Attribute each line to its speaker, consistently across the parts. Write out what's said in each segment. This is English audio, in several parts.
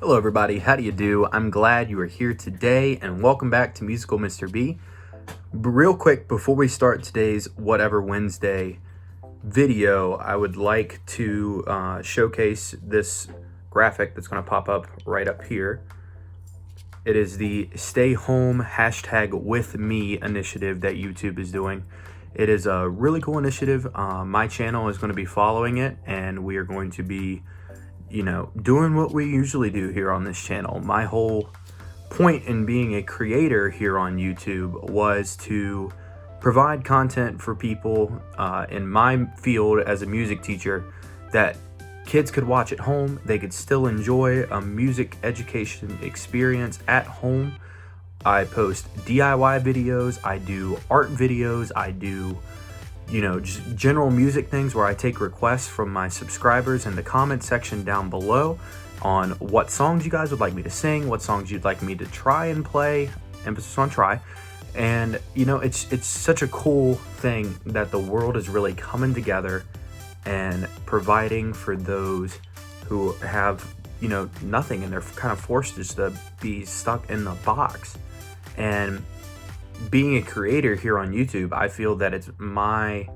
Speaker 1: Hello everybody, how do you do? I'm glad you are here today and welcome back to Musical Mr. B. Real quick, before we start today's Whatever Wednesday video, I would like to showcase this graphic that's going to pop up right up here. It is the Stay Home #WithMe initiative that YouTube is doing. It is a really cool initiative. My channel is going to be following it, and we are going to be doing what we usually do here on this channel. My whole point in being a creator here on YouTube was to provide content for people in my field as a music teacher that kids could watch at home. They could still enjoy a music education experience at home. I post DIY videos, I do art videos, I do just general music things where I take requests from my subscribers in the comment section down below on what songs you guys would like me to sing, what songs you'd like me to try and play, emphasis on try. And it's such a cool thing that the world is really coming together and providing for those who have nothing, and they're kind of forced just to be stuck in the box. And being a creator here on YouTube, I feel that it's my,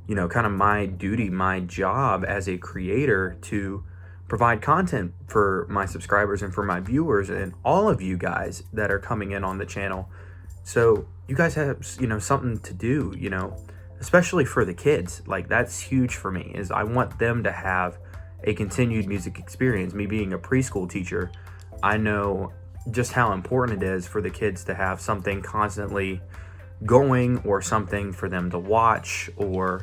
Speaker 1: kind of my duty, my job as a creator to provide content for my subscribers and for my viewers and all of you guys that are coming in on the channel. So you guys have, something to do, especially for the kids. Like, that's huge for me, is I want them to have a continued music experience. Me being a preschool teacher, I know just how important it is for the kids to have something constantly going, or something for them to watch, or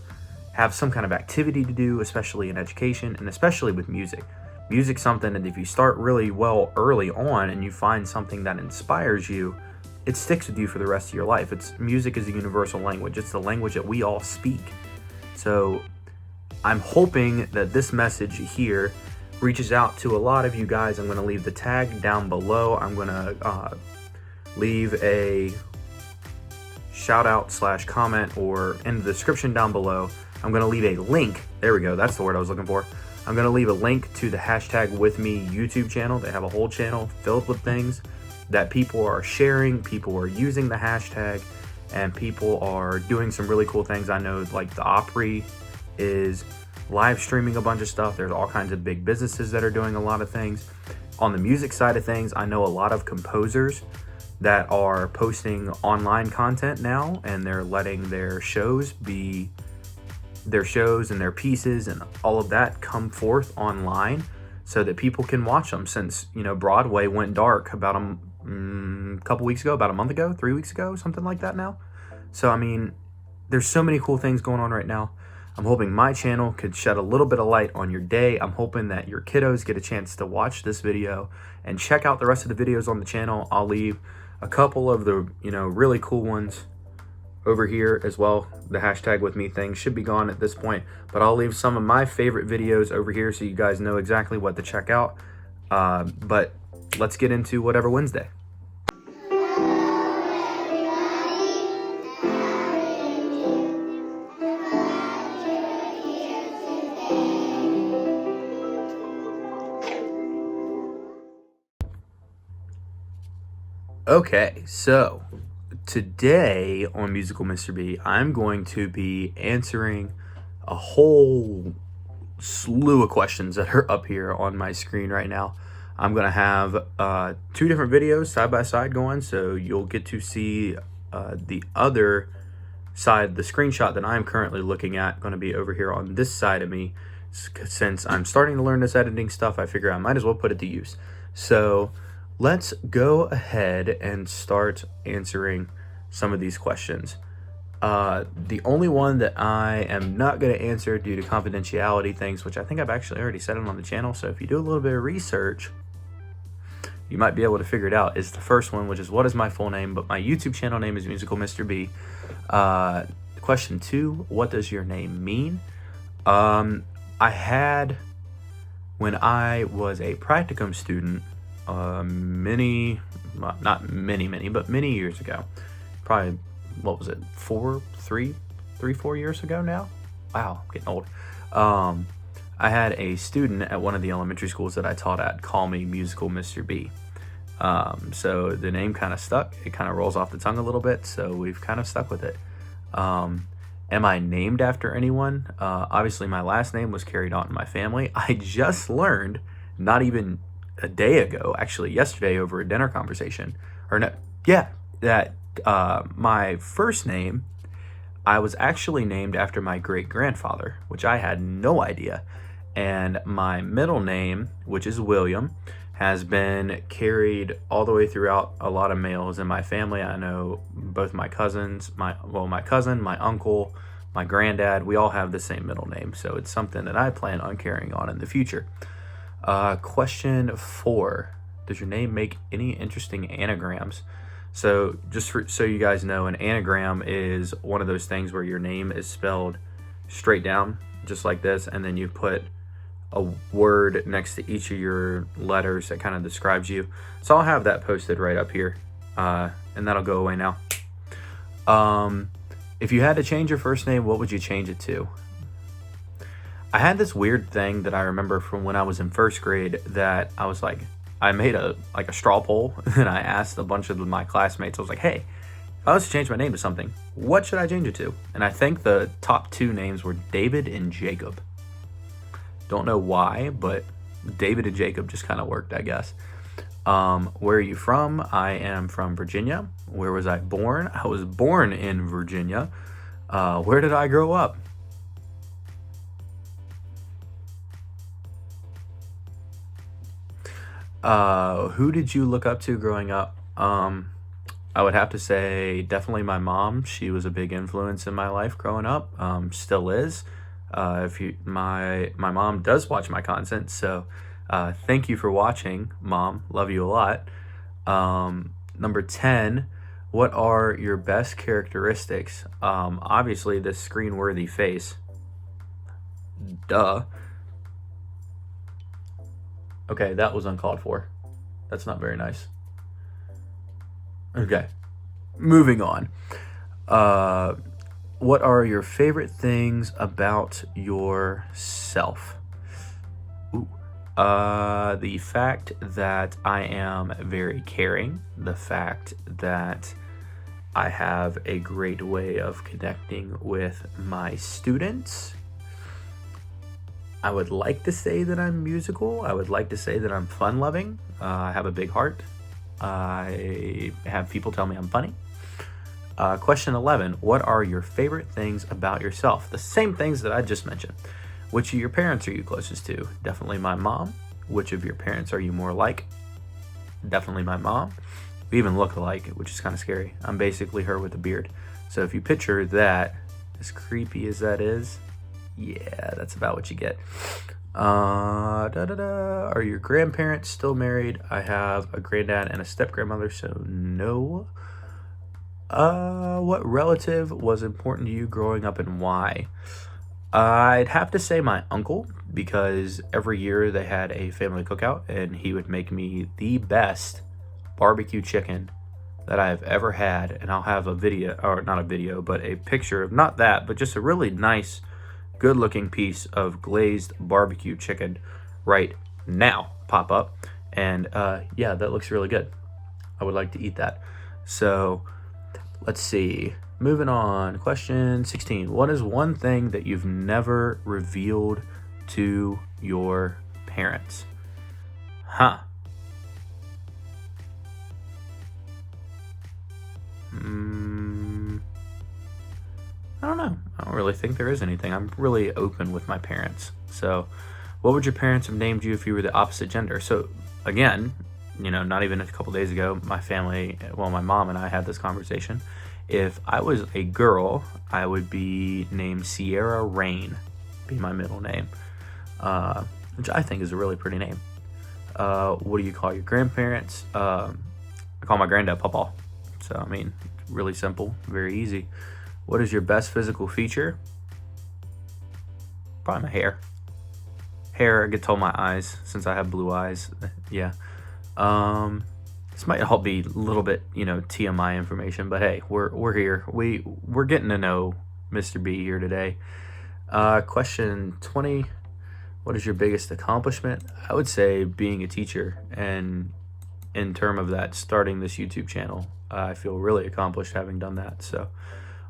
Speaker 1: have some kind of activity to do, especially in education and especially with music. Music's something that if you start really well early on and you find something that inspires you, it sticks with you for the rest of your life. Music is a universal language. It's the language that we all speak. So I'm hoping that this message here reaches out to a lot of you guys. I'm going to leave the tag down below. I'm going to leave a shout out / comment or in the description down below. I'm going to leave a link. There we go. That's the word I was looking for. I'm going to leave a link to the #WithMe YouTube channel. They have a whole channel filled with things that people are sharing. People are using the hashtag, and people are doing some really cool things. I know, like, the Opry is live streaming a bunch of stuff. There's all kinds of big businesses that are doing a lot of things. On the music side of things, I know a lot of composers that are posting online content now, and they're letting their shows and their pieces and all of that come forth online so that people can watch them. Since Broadway went dark about a couple weeks ago, about a month ago, 3 weeks ago, something like that now. So I mean, there's so many cool things going on right now. I'm hoping my channel could shed a little bit of light on your day. I'm hoping that your kiddos get a chance to watch this video and check out the rest of the videos on the channel. I'll leave a couple of the really cool ones over here as well. The #WithMe thing should be gone at this point, but I'll leave some of my favorite videos over here so you guys know exactly what to check out. But let's get into Whatever Wednesday. Okay, so today on Musical Mr. B, I'm going to be answering a whole slew of questions that are up here on my screen right now. I'm going to have 2 different videos side by side going, so you'll get to see the other side. The screenshot that I'm currently looking at going to be over here on this side of me. Since I'm starting to learn this editing stuff, I figure I might as well put it to use. So let's go ahead and start answering some of these questions. The only one that I am not going to answer due to confidentiality things, which I think I've actually already said it on the channel, so if you do a little bit of research, you might be able to figure it out, is the first one, which is what is my full name, but my YouTube channel name is Musical Mr. B. Question 2, what does your name mean? I had, when I was a practicum student, many years ago, probably, what was it, 4 years ago now? Wow, I'm getting old. I had a student at one of the elementary schools that I taught at call me Musical Mr. B. So the name kind of stuck. It kind of rolls off the tongue a little bit, so we've kind of stuck with it. Am I named after anyone? Obviously, my last name was carried on in my family. I just learned, not even a day ago, actually yesterday over a dinner conversation, or no, yeah, that my first name, I was actually named after my great-grandfather, which I had no idea. And my middle name, which is William, has been carried all the way throughout a lot of males in my family. I know both my cousins, my cousin, my uncle, my granddad, we all have the same middle name. So it's something that I plan on carrying on in the future. Question 4. Does your name make any interesting anagrams? So so you guys know, an anagram is one of those things where your name is spelled straight down, just like this, and then you put a word next to each of your letters that kind of describes you. So I'll have that posted right up here, and that'll go away now. If you had to change your first name, what would you change it to? I had this weird thing that I remember from when I was in first grade that I was like, I made a straw poll, and I asked a bunch of my classmates. I was like, hey, if I was to change my name to something, what should I change it to? And I think the top 2 names were David and Jacob. Don't know why, but David and Jacob just kind of worked, I guess. Where are you from? I am from Virginia. Where was I born? I was born in Virginia. Where did I grow up? Who did you look up to growing up? I would have to say definitely my mom. She was a big influence in my life growing up. Still is. My mom does watch my content, so thank you for watching, Mom. Love you a lot. Number 10, what are your best characteristics? Obviously, this screen-worthy face. Duh. Okay, that was uncalled for. That's not very nice. Okay, moving on. What are your favorite things about yourself? The fact that I am very caring, the fact that I have a great way of connecting with my students. I would like to say that I'm musical. I would like to say that I'm fun-loving. I have a big heart. I have people tell me I'm funny. Question 11, what are your favorite things about yourself? The same things that I just mentioned. Which of your parents are you closest to? Definitely my mom. Which of your parents are you more like? Definitely my mom. We even look alike, which is kind of scary. I'm basically her with a beard. So if you picture that, as creepy as that is, yeah, that's about what you get. Are your grandparents still married? I have a granddad and a step-grandmother, so no. What relative was important to you growing up and why? I'd have to say my uncle, because every year they had a family cookout and he would make me the best barbecue chicken that I have ever had. And I'll have a video, or not a video, but a picture of not that, but just a really nice, good looking piece of glazed barbecue chicken right now pop up. And yeah, that looks really good. I would like to eat that. So let's see. Moving on. Question 16. What is one thing that you've never revealed to your parents? I don't know. I don't really think there is anything. I'm really open with my parents. So what would your parents have named you if you were the opposite gender? So again, not even a couple days ago, my family, my mom and I had this conversation. If I was a girl, I would be named Ciara Rain, be my middle name, which I think is a really pretty name. What do you call your grandparents? I call my granddad Papa. So, really simple, very easy. What is your best physical feature? Probably my hair. I get told my eyes, since I have blue eyes. Yeah. This might all be a little bit, TMI information, but hey, we're here. We're getting to know Mr. B here today. Question 20. What is your biggest accomplishment? I would say being a teacher, and in term of that, starting this YouTube channel. I feel really accomplished having done that. So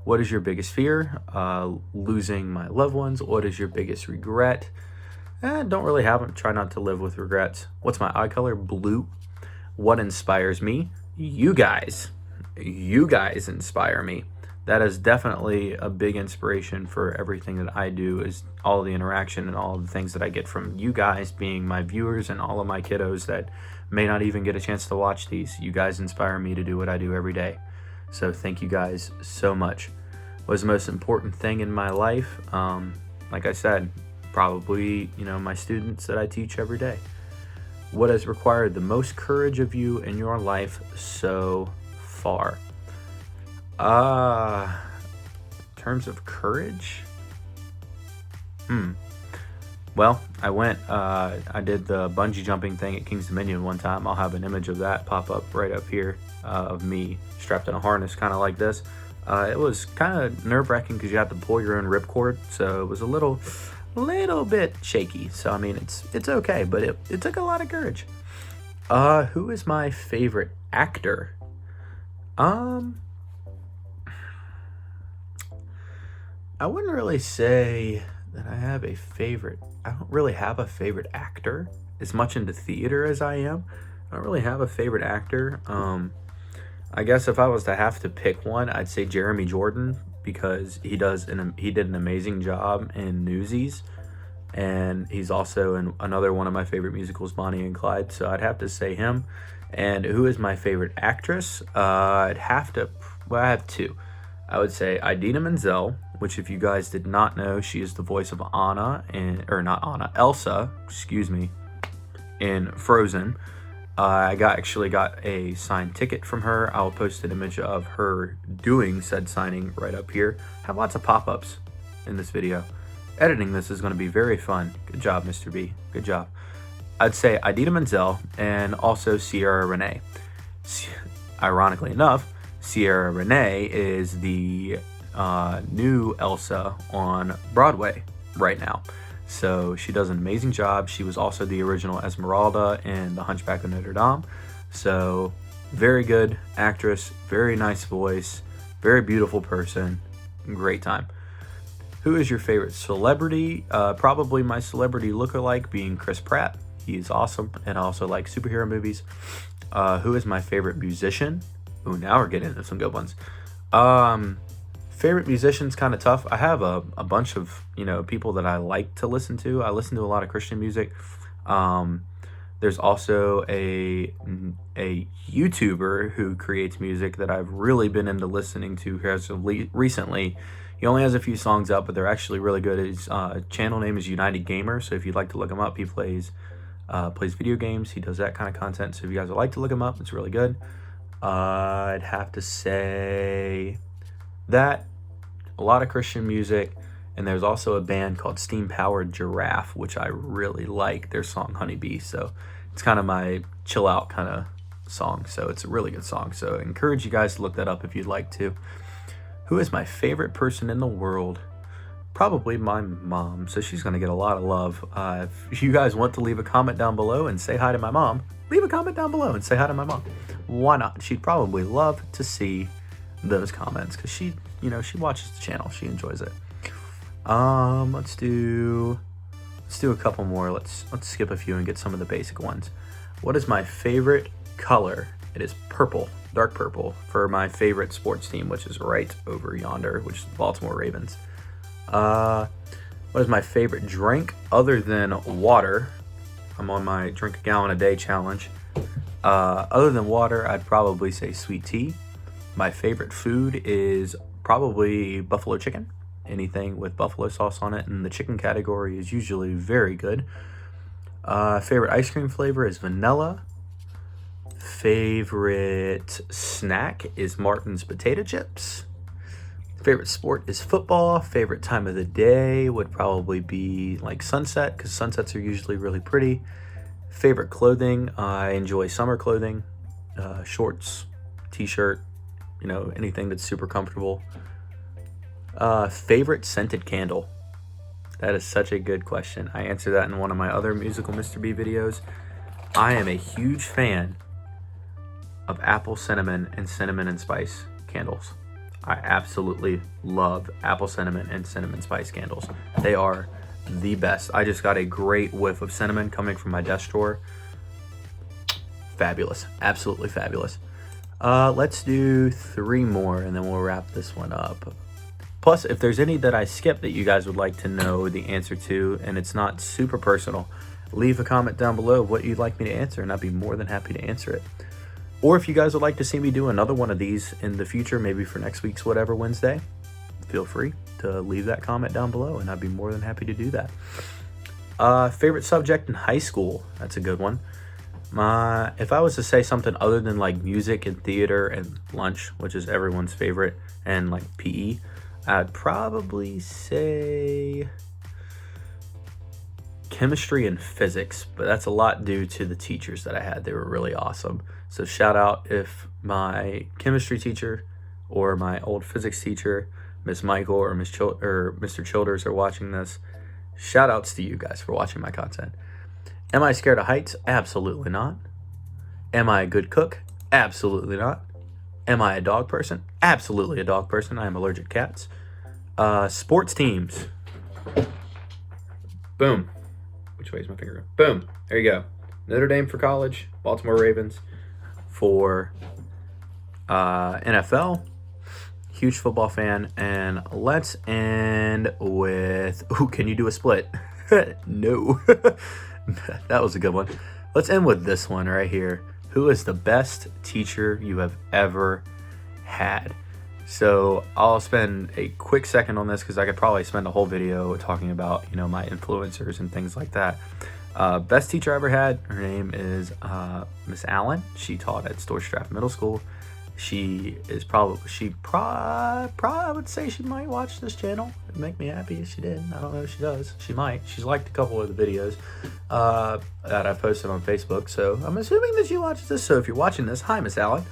Speaker 1: what is your biggest fear? Losing my loved ones. What is your biggest regret? Don't really have them. Try not to live with regrets. What's my eye color? Blue. What inspires me? You guys. You guys inspire me. That is definitely a big inspiration for everything that I do, is all the interaction and all the things that I get from you guys being my viewers and all of my kiddos that may not even get a chance to watch these. You guys inspire me to do what I do every day. So thank you guys so much. What was the most important thing in my life? Like I said, probably, my students that I teach every day. What has required the most courage of you in your life so far? In terms of courage? Well, I did the bungee jumping thing at King's Dominion one time. I'll have an image of that pop up right up here, of me strapped in a harness kind of like this. It was kind of nerve-wracking because you have to pull your own ripcord, so it was a little bit shaky. So I mean, it's okay, but it took a lot of courage. Who is my favorite actor? I wouldn't really say that I have a favorite. I don't really have a favorite actor as much into theater as I am. I don't really have a favorite actor. I guess if I was to have to pick one, I'd say Jeremy Jordan, because he did an amazing job in Newsies, and he's also in another one of my favorite musicals, Bonnie and Clyde. So I'd have to say him. And who is my favorite actress? I have two. I would say Idina Menzel, which if you guys did not know, she is the voice of Elsa, in Frozen. I actually got a signed ticket from her. I'll post an image of her doing said signing right up here. Have lots of pop-ups in this video. Editing this is going to be very fun. Good job, Mr. B. Good job. I'd say Idina Menzel and also Ciara Renee. Ironically enough, Ciara Renee is the new Elsa on Broadway right now. So she does an amazing job. She was also the original Esmeralda in The Hunchback of Notre Dame. So very good actress, very nice voice, very beautiful person, great time. Who is your favorite celebrity? Probably my celebrity lookalike being Chris Pratt. He's awesome, and I also like superhero movies. Who is my favorite musician? Ooh, now we're getting into some good ones. Favorite musician's kind of tough. I have a bunch of people that I like to listen to. I listen to a lot of Christian music. There's also a YouTuber who creates music that I've really been into listening to here recently. He only has a few songs up, but they're actually really good. His channel name is UnitedGamer, so if you'd like to look him up, he plays video games. He does that kind of content. So if you guys would like to look him up, it's really good. I'd have to say that a lot of Christian music, and there's also a band called Steam Powered Giraffe, which I really like their song Honeybee. So it's kind of my chill out kind of song. So it's a really good song. So I encourage you guys to look that up if you'd like to. Who is my favorite person in the world? Probably my mom. So she's going to get a lot of love. If you guys want to leave a comment down below and say hi to my mom, leave a comment down below and say hi to my mom. Why not? She'd probably love to see those comments because she watches the channel. She enjoys it. Let's do a couple more. Let's skip a few and get some of the basic ones. What is my favorite color? It is purple, dark purple, for my favorite sports team, which is right over yonder, which is the Baltimore Ravens. What is my favorite drink other than water? I'm on my drink a gallon a day challenge. Other than water, I'd probably say sweet tea. My favorite food is probably buffalo chicken. Anything with buffalo sauce on it, and the chicken category is usually very good. Favorite ice cream flavor is vanilla. Favorite snack is Martin's potato chips. Favorite sport is football. Favorite time of the day would probably be like sunset, because sunsets are usually really pretty. Favorite clothing, I enjoy summer clothing, shorts, t-shirt, anything that's super comfortable. Favorite scented candle, That is such a good question. I answered that in one of my other Musical Mr. B videos. I am a huge fan of apple cinnamon and spice candles. I absolutely love apple cinnamon and cinnamon spice candles. They are the best. I just got a great whiff of cinnamon coming from my desk drawer. Fabulous. Absolutely fabulous. Let's do 3 more and then we'll wrap this one up. Plus, if there's any that I skipped that you guys would like to know the answer to, and it's not super personal, leave a comment down below of what you'd like me to answer, and I'd be more than happy to answer it. Or if you guys would like to see me do another one of these in the future, maybe for next week's whatever Wednesday, feel free to leave that comment down below, and I'd be more than happy to do that. Favorite subject in high school? That's a good one. If I was to say something other than like music and theater and lunch, which is everyone's favorite, and like PE, I'd probably say chemistry and physics, but that's a lot due to the teachers that I had. They were really awesome. So shout out if my chemistry teacher or my old physics teacher, Miss Michael or Mr. Childers are watching this. Shout outs to you guys for watching my content. Am I scared of heights? Absolutely not. Am I a good cook? Absolutely not. Am I a dog person? Absolutely a dog person. I am allergic to cats. Sports teams. Boom. Which way is my finger going? Boom. There you go. Notre Dame for college. Baltimore Ravens for NFL. Huge football fan. And let's end with... Ooh, can you do a split? No. That was a good one. Let's end with this one right here. Who is the best teacher you have ever had? So I'll spend a quick second on this because I could probably spend a whole video talking about, you know, my influencers and things like that. Best teacher I ever had, her name is Miss Allen. She taught at Storstraff Middle School. She I would say she might watch this channel. It'd make me happy if she did. I don't know if she does. She might. She's liked a couple of the videos that I've posted on Facebook. So I'm assuming that she watches this. So if you're watching this, hi, Miss Allen.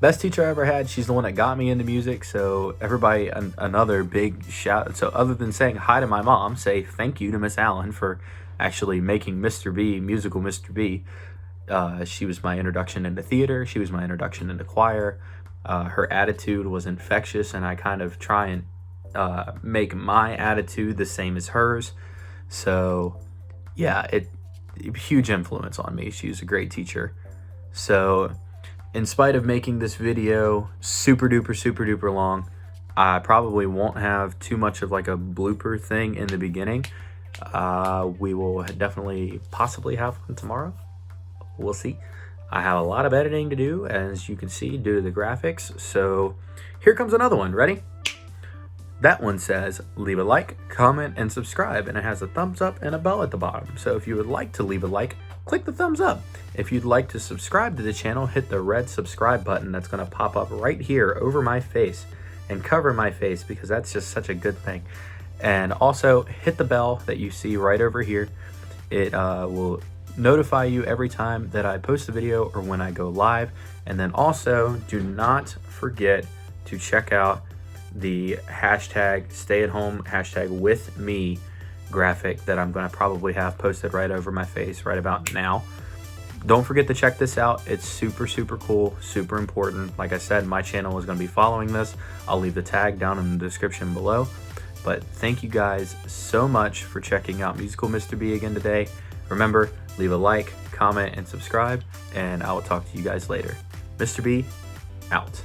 Speaker 1: Best teacher I ever had. She's the one that got me into music. So everybody, another big shout. So other than saying hi to my mom, say thank you to Miss Allen for actually making Mr. B, Musical Mr. B. She was my introduction into theater. She was my introduction into choir. Her attitude was infectious, and I kind of try and make my attitude the same as hers. So yeah, huge influence on me. She was a great teacher. So in spite of making this video super duper long, I probably won't have too much of like a blooper thing in the beginning. We will definitely possibly have one tomorrow. We'll see. I have a lot of editing to do, as you can see, due to the graphics. So here comes another one. Ready? That one says, leave a like, comment, and subscribe. And it has a thumbs up and a bell at the bottom. So if you would like to leave a like, click the thumbs up. If you'd like to subscribe to the channel, hit the red subscribe button that's going to pop up right here over my face and cover my face, because that's just such a good thing. And also hit the bell that you see right over here. It will notify you every time that I post a video or when I go live. And then also do not forget to check out the hashtag stay-at-home hashtag with me graphic that I'm going to probably have posted right over my face right about now. Don't forget to check this out. It's super cool, super important. Like I said, my channel is going to be following this. I'll leave the tag down in the description below. But thank you guys so much for checking out Musical Mr. B again today. Remember, leave a like, comment, and subscribe, and I will talk to you guys later. Mr. B, out.